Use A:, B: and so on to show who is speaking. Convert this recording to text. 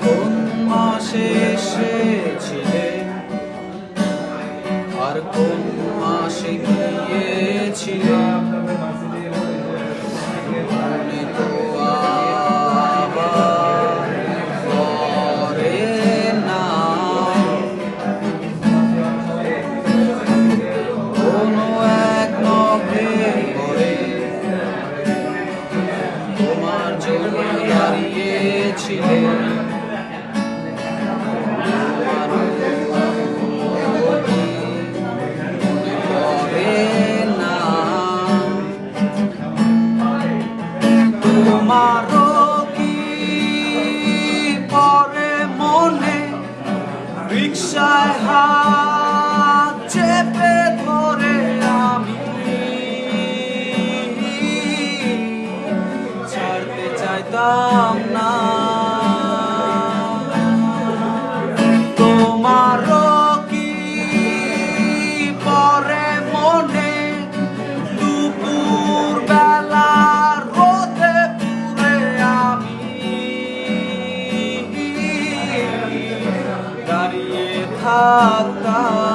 A: কোন মাসে এসেছিলে আর কোন মাসে গিয়েছিলে মনে তো আবার পড়ে না। কোনো এক নভেম্বরে তোমার জন্য দাঁড়িয়েছিলে তোমারও কি পরে মনে রিকশায় হাত চেপে ধরে আমি ছাড়তে চাইতাম না। তোমারও কি পরে মনে দুপুর বেলা রোদে পুড়ে আমি দাঁড়িয়ে থাকতাম